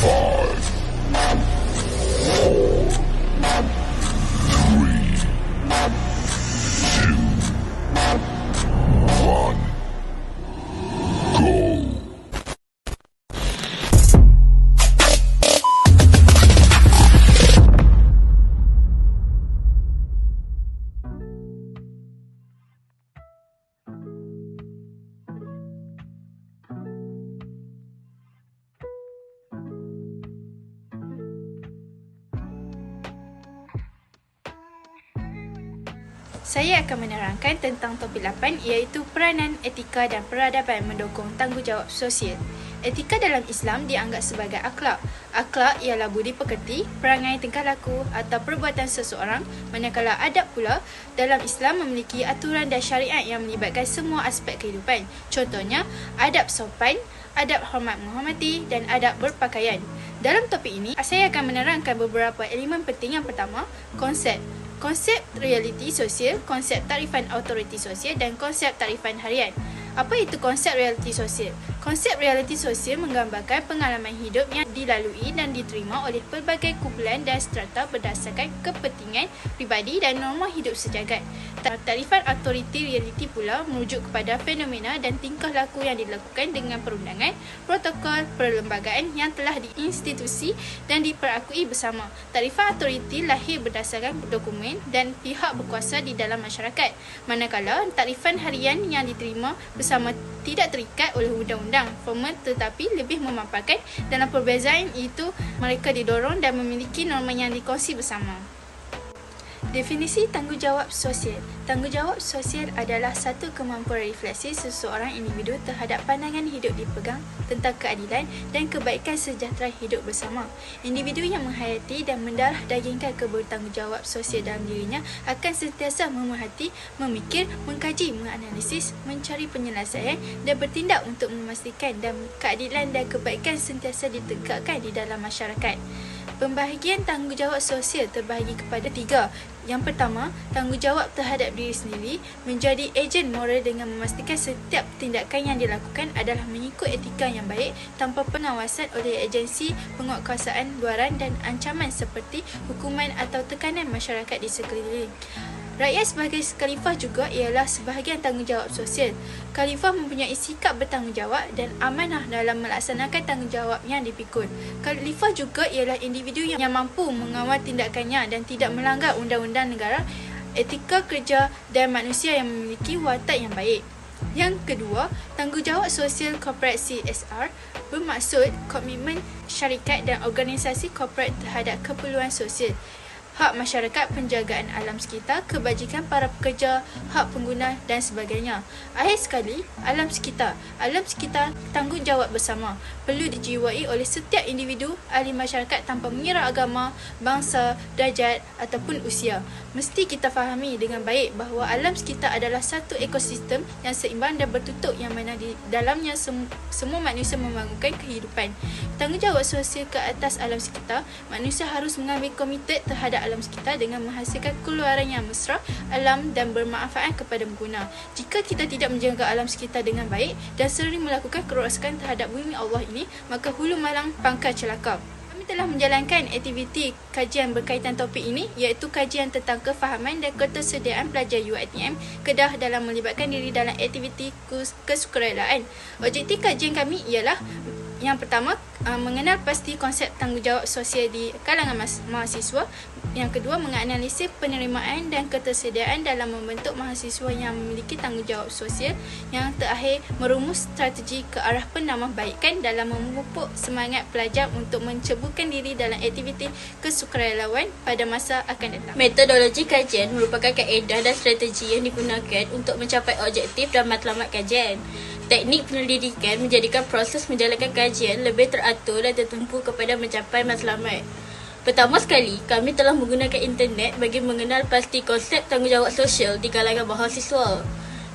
Five, four, three, two, one, go. Saya akan menerangkan tentang topik 8 iaitu peranan etika dan peradaban mendukung tanggungjawab sosial. Etika dalam Islam dianggap sebagai akhlak. Akhlak ialah budi pekerti, perangai tingkah laku atau perbuatan seseorang, manakala adab pula dalam Islam memiliki aturan dan syariat yang melibatkan semua aspek kehidupan. Contohnya, adab sopan, adab hormat menghormati dan adab berpakaian. Dalam topik ini, saya akan menerangkan beberapa elemen penting. Yang pertama, konsep realiti sosial, konsep tarifan autoriti sosial dan konsep tarifan harian. Apa itu konsep realiti sosial? Konsep realiti sosial menggambarkan pengalaman hidup yang dilalui dan diterima oleh pelbagai kumpulan dan strata berdasarkan kepentingan pribadi dan norma hidup sejagat. Tarifan autoriti realiti pula merujuk kepada fenomena dan tingkah laku yang dilakukan dengan perundangan, protokol, perlembagaan yang telah diinstitusi dan diperakui bersama. Tarifan autoriti lahir berdasarkan dokumen dan pihak berkuasa di dalam masyarakat. Manakala tarifan harian yang diterima bersama tidak terikat oleh undang-undang formal tetapi lebih memaparkan dalam perbezaan itu mereka didorong dan memiliki norma yang dikongsi bersama. Definisi tanggungjawab sosial. Tanggungjawab sosial adalah satu kemampuan refleksi seseorang individu terhadap pandangan hidup dipegang tentang keadilan dan kebaikan sejahtera hidup bersama. Individu yang menghayati dan mendarah dagingkan bertanggungjawab sosial dalam dirinya akan sentiasa memerhati, memikir, mengkaji, menganalisis, mencari penyelesaian dan bertindak untuk memastikan dan keadilan dan kebaikan sentiasa ditegakkan di dalam masyarakat. Pembahagian tanggungjawab sosial terbahagi kepada 3. Yang pertama, tanggungjawab terhadap diri sendiri, menjadi ejen moral dengan memastikan setiap tindakan yang dilakukan adalah mengikut etika yang baik tanpa pengawasan oleh agensi penguatkuasaan luaran dan ancaman seperti hukuman atau tekanan masyarakat di sekeliling. Rakyat sebagai khalifah juga ialah sebahagian tanggungjawab sosial. Khalifah mempunyai sikap bertanggungjawab dan amanah dalam melaksanakan tanggungjawab yang dipikul. Khalifah juga ialah individu yang mampu mengawal tindakannya dan tidak melanggar undang-undang negara, etika kerja dan manusia yang memiliki watak yang baik. Yang kedua, tanggungjawab sosial korporat CSR bermaksud komitmen syarikat dan organisasi korporat terhadap keperluan sosial, hak masyarakat, penjagaan alam sekitar, kebajikan para pekerja, hak pengguna dan sebagainya. Akhir sekali, alam sekitar. Alam sekitar tanggungjawab bersama perlu dijiwai oleh setiap individu ahli masyarakat tanpa mengira agama, bangsa, darjat ataupun usia. Mesti kita fahami dengan baik bahawa alam sekitar adalah satu ekosistem yang seimbang dan bertutup yang mana di dalamnya semua manusia membangunkan kehidupan. Tanggungjawab sosial ke atas alam sekitar, manusia harus mengambil komited terhadap alam sekitar dengan menghasilkan keluaran yang mesra alam dan bermanfaat kepada pengguna. Jika kita tidak menjaga alam sekitar dengan baik dan sering melakukan kerosakan terhadap bumi Allah ini, maka hulu malang pangkal celaka. Kami telah menjalankan aktiviti kajian berkaitan topik ini iaitu kajian tentang kefahaman dan ketersediaan pelajar UiTM Kedah dalam melibatkan diri dalam aktiviti kesukarelaan. Objektif kajian kami ialah yang pertama, mengenal pasti konsep tanggungjawab sosial di kalangan mahasiswa. Yang kedua, menganalisis penerimaan dan ketersediaan dalam membentuk mahasiswa yang memiliki tanggungjawab sosial. Yang terakhir, merumus strategi ke arah penambahbaikan dalam memupuk semangat pelajar untuk menceburkan diri dalam aktiviti kesukarelawan pada masa akan datang. Metodologi kajian merupakan kaedah dan strategi yang digunakan untuk mencapai objektif dan matlamat kajian. Teknik penyelidikan menjadikan proses menjalankan kajian lebih teratur dan tertumpu kepada mencapai matlamat. Pertama sekali, kami telah menggunakan internet bagi mengenal pasti konsep tanggungjawab sosial di kalangan mahasiswa.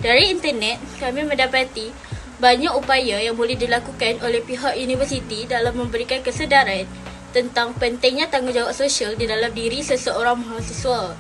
Dari internet, kami mendapati banyak upaya yang boleh dilakukan oleh pihak universiti dalam memberikan kesedaran tentang pentingnya tanggungjawab sosial di dalam diri seseorang mahasiswa.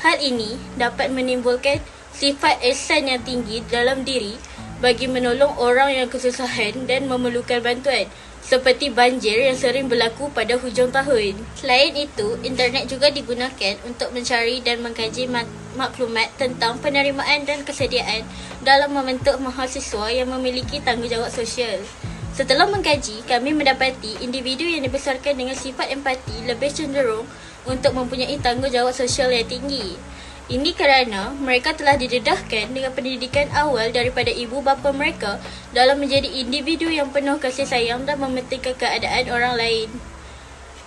Hal ini dapat menimbulkan sifat ihsan yang tinggi dalam diri bagi menolong orang yang kesusahan dan memerlukan bantuan, seperti banjir yang sering berlaku pada hujung tahun. Selain itu, internet juga digunakan untuk mencari dan mengkaji maklumat tentang penerimaan dan kesediaan dalam membentuk mahasiswa yang memiliki tanggungjawab sosial. Setelah mengkaji, kami mendapati individu yang dibesarkan dengan sifat empati lebih cenderung untuk mempunyai tanggungjawab sosial yang tinggi. Ini kerana mereka telah didedahkan dengan pendidikan awal daripada ibu bapa mereka dalam menjadi individu yang penuh kasih sayang dan mementingkan keadaan orang lain.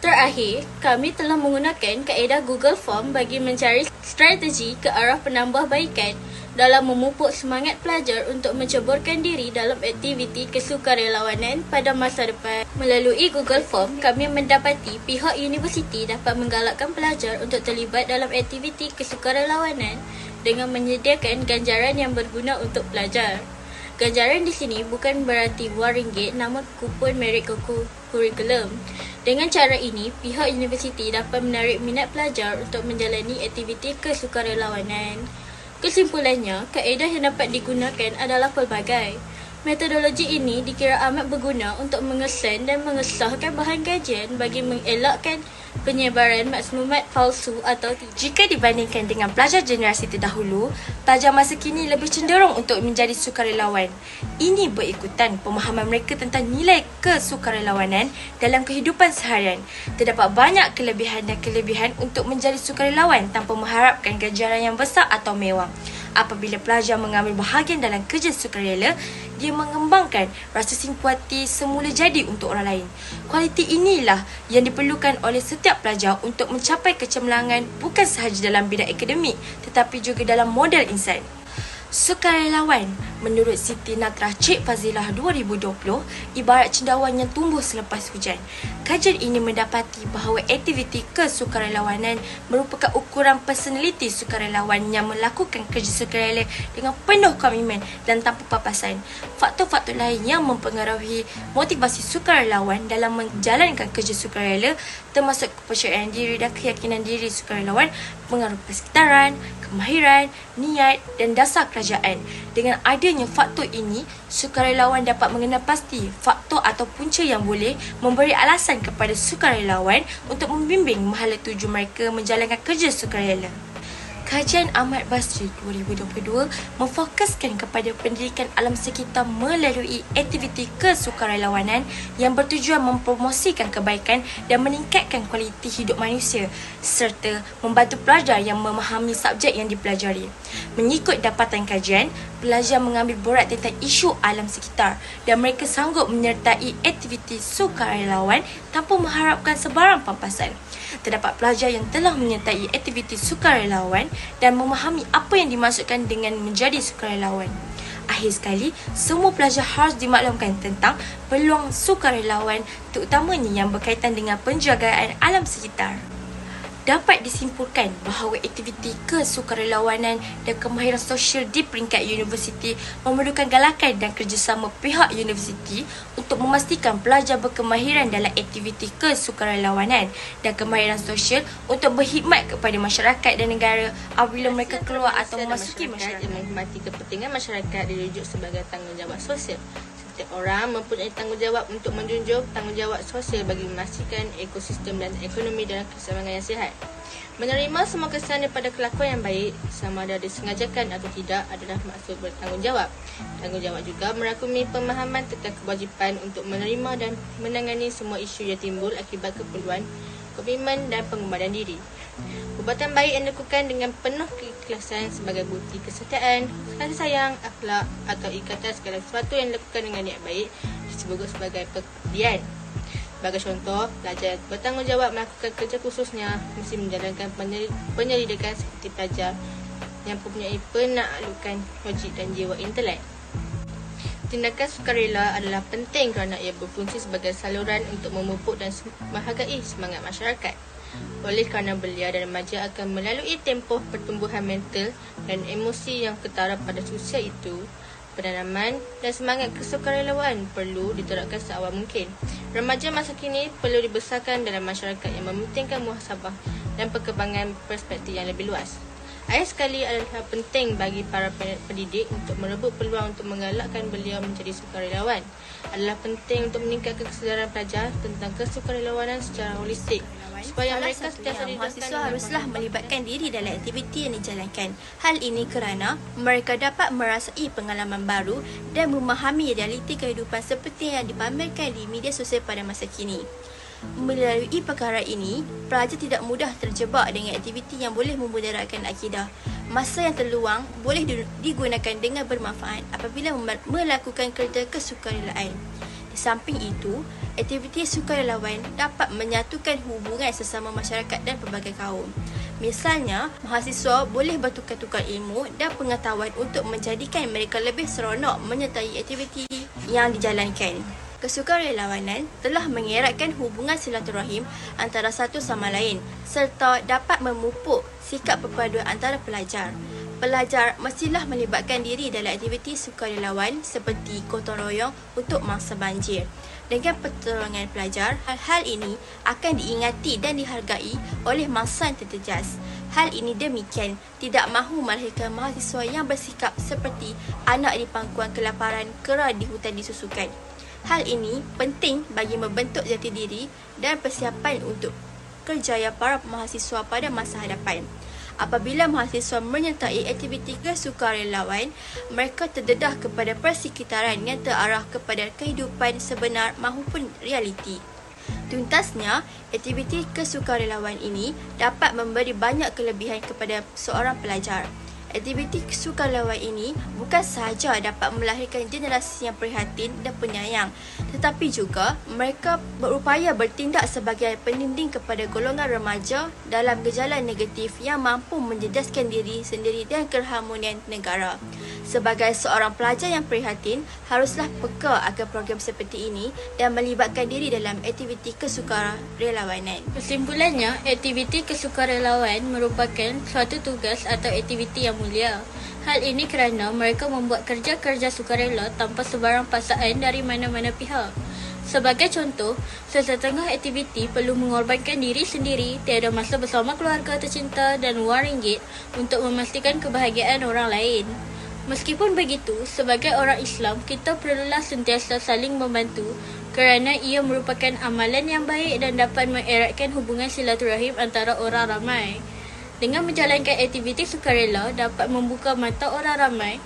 Terakhir, kami telah menggunakan kaedah Google Form bagi mencari strategi ke arah penambahbaikan dalam memupuk semangat pelajar untuk menceburkan diri dalam aktiviti kesukarelawanan pada masa depan. Melalui Google Form, kami mendapati pihak universiti dapat menggalakkan pelajar untuk terlibat dalam aktiviti kesukarelawanan dengan menyediakan ganjaran yang berguna untuk pelajar. Ganjaran di sini bukan berarti RM1, namun kupon merit kurikulum. Dengan cara ini, pihak universiti dapat menarik minat pelajar untuk menjalani aktiviti kesukarelawanan. Kesimpulannya, kaedah yang dapat digunakan adalah pelbagai. Metodologi ini dikira amat berguna untuk mengesan dan mengesahkan bahan kajian bagi mengelakkan penyebaran maklumat palsu atau tidak. Jika dibandingkan dengan pelajar generasi terdahulu, pelajar masa kini lebih cenderung untuk menjadi sukarelawan. Ini berikutan pemahaman mereka tentang nilai kesukarelawanan dalam kehidupan seharian. Terdapat banyak kelebihan dan kelebihan untuk menjadi sukarelawan tanpa mengharapkan ganjaran yang besar atau mewah. Apabila pelajar mengambil bahagian dalam kerja sukarela, dia mengembangkan rasa simpati semula jadi untuk orang lain. Kualiti inilah yang diperlukan oleh setiap pelajar untuk mencapai kecemerlangan bukan sahaja dalam bidang akademik tetapi juga dalam modal insan. Sukarelawan menurut Siti Natrah Cik Fazilah 2020 ibarat cendawan yang tumbuh selepas hujan. Kajian ini mendapati bahawa aktiviti kesukarelawanan merupakan ukuran personaliti sukarelawan yang melakukan kerja sukarela dengan penuh komitmen dan tanpa papasan. Faktor-faktor lain yang mempengaruhi motivasi sukarelawan dalam menjalankan kerja sukarela termasuk kepercayaan diri dan keyakinan diri sukarelawan, pengaruh persekitaran, kemahiran, niat dan dasar kerajaan. Dengan adanya faktor ini, sukarelawan dapat mengenal pasti faktor atau punca yang boleh memberi alasan kepada sukarelawan untuk membimbing mahala tuju mereka menjalankan kerja sukarela. Kajian Ahmad Basri 2022 memfokuskan kepada pendidikan alam sekitar melalui aktiviti kesukarelawanan yang bertujuan mempromosikan kebaikan dan meningkatkan kualiti hidup manusia serta membantu pelajar yang memahami subjek yang dipelajari. Mengikut dapatan kajian, pelajar mengambil borak tentang isu alam sekitar dan mereka sanggup menyertai aktiviti sukarelawan tanpa mengharapkan sebarang pampasan. Terdapat pelajar yang telah menyertai aktiviti sukarelawan dan memahami apa yang dimaksudkan dengan menjadi sukarelawan. Akhir sekali, semua pelajar harus dimaklumkan tentang peluang sukarelawan terutamanya yang berkaitan dengan penjagaan alam sekitar. Dapat disimpulkan bahawa aktiviti kesukarelawanan dan kemahiran sosial di peringkat universiti memerlukan galakan dan kerjasama pihak universiti untuk memastikan pelajar berkemahiran dalam aktiviti kesukarelawanan dan kemahiran sosial untuk berkhidmat kepada masyarakat dan negara apabila mereka keluar atau memasuki masyarakat. Yang menghormati kepentingan masyarakat dirujuk sebagai tanggungjawab sosial. Setiap orang mempunyai tanggungjawab untuk menjunjung tanggungjawab sosial bagi memastikan ekosistem dan ekonomi dalam keseimbangan yang sihat. Menerima semua kesan daripada kelakuan yang baik, sama ada disengajakan atau tidak, adalah maksud bertanggungjawab. Tanggungjawab juga merangkumi pemahaman tentang kewajipan untuk menerima dan menangani semua isu yang timbul akibat keperluan, komitmen dan pengembangan diri. Perbuatan baik yang dilakukan dengan penuh keikhlasan sebagai bukti kesetiaan, kasih sayang, akhlak atau ikatan segala sesuatu yang dilakukan dengan niat baik disebut sebagai pengabdian. Sebagai contoh, pelajar bertanggungjawab melakukan kerja khususnya mesti menjalankan penyelidikan seperti pelajar yang mempunyai penaklukan logik dan jiwa intelek. Tindakan sukarela adalah penting kerana ia berfungsi sebagai saluran untuk memupuk dan menghargai semangat masyarakat. Oleh kerana belia dan remaja akan melalui tempoh pertumbuhan mental dan emosi yang ketara pada usia itu, penanaman dan semangat kesukarelawan perlu diterapkan seawal mungkin. Remaja masa kini perlu dibesarkan dalam masyarakat yang mementingkan muhasabah dan perkembangan perspektif yang lebih luas. Akhir sekali adalah penting bagi para pendidik untuk merebut peluang untuk menggalakkan beliau menjadi sukarelawan. Adalah penting untuk meningkatkan kesedaran pelajar tentang kesukarelawanan secara holistik supaya mereka sentiasa mahasiswa haruslah melibatkan diri dalam aktiviti yang dijalankan. Hal ini kerana mereka dapat merasai pengalaman baru dan memahami realiti kehidupan seperti yang dipamerkan di media sosial pada masa kini. Melalui perkara ini, pelajar tidak mudah terjebak dengan aktiviti yang boleh memudaratkan akidah. Masa yang terluang boleh digunakan dengan bermanfaat apabila melakukan kerja kesukarelaan. Di samping itu, aktiviti sukarelawan dapat menyatukan hubungan sesama masyarakat dan pelbagai kaum. Misalnya, mahasiswa boleh bertukar-tukar ilmu dan pengetahuan untuk menjadikan mereka lebih seronok menyertai aktiviti yang dijalankan. Kesukarelawanan telah mengeratkan hubungan silaturahim antara satu sama lain serta dapat memupuk sikap perpaduan antara pelajar. Pelajar mestilah melibatkan diri dalam aktiviti sukarelawan seperti gotong royong untuk mangsa banjir. Dengan pertolongan pelajar, hal-hal ini akan diingati dan dihargai oleh mangsa yang terjejas. Hal ini demikian tidak mahu melahirkan mahasiswa yang bersikap seperti anak di pangkuan kelaparan kera di hutan disusukan. Hal ini penting bagi membentuk jati diri dan persiapan untuk kerjaya para mahasiswa pada masa hadapan. Apabila mahasiswa menyertai aktiviti kesukarelawan, mereka terdedah kepada persekitaran yang terarah kepada kehidupan sebenar maupun realiti. Tuntasnya, aktiviti kesukarelawan ini dapat memberi banyak kelebihan kepada seorang pelajar. Aktiviti sukarelawan ini bukan sahaja dapat melahirkan generasi yang prihatin dan penyayang, tetapi juga mereka berupaya bertindak sebagai pendinding kepada golongan remaja dalam gejala negatif yang mampu menjejaskan diri sendiri dan keharmonian negara. Sebagai seorang pelajar yang prihatin, haruslah peka akan program seperti ini dan melibatkan diri dalam aktiviti kesukarelawanan. Kesimpulannya, aktiviti kesukarelawan merupakan suatu tugas atau aktiviti yang mulia. Hal ini kerana mereka membuat kerja-kerja sukarela tanpa sebarang paksaan dari mana-mana pihak. Sebagai contoh, sesetengah aktiviti perlu mengorbankan diri sendiri, tiada masa bersama keluarga tercinta dan wang ringgit untuk memastikan kebahagiaan orang lain. Meskipun begitu, sebagai orang Islam, kita perlulah sentiasa saling membantu kerana ia merupakan amalan yang baik dan dapat mengeratkan hubungan silaturahim antara orang ramai. Dengan menjalankan aktiviti sukarela dapat membuka mata orang ramai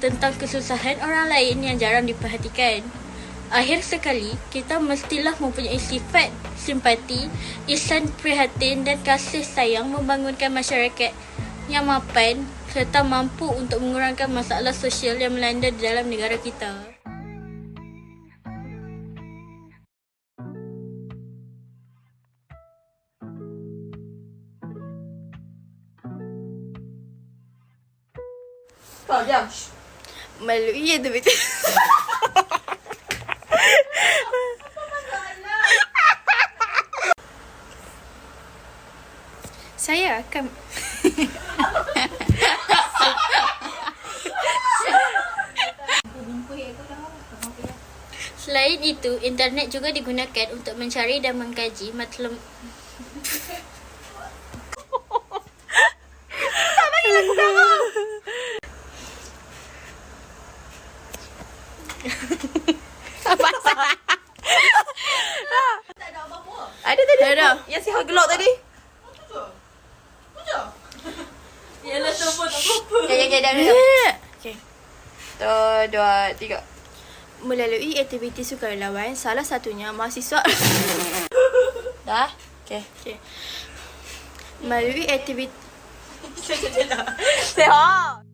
tentang kesusahan orang lain yang jarang diperhatikan. Akhir sekali, kita mestilah mempunyai sifat simpati, ihsan prihatin dan kasih sayang membangunkan masyarakat yang mapan serta mampu untuk mengurangkan masalah sosial yang melanda di dalam negara kita. Kau diam. Melalui aktiviti saya akan Selain itu, internet juga digunakan untuk mencari dan mengkaji maklumat. Ada tadi. Ada. Yang si gelok tadi. Yalah, semua tak apa. Okay, dah. Okay. 1, 2, 3. Melalui aktiviti sukarelawan, salah satunya mahasiswa Dah? Okay. melalui aktiviti Sehat.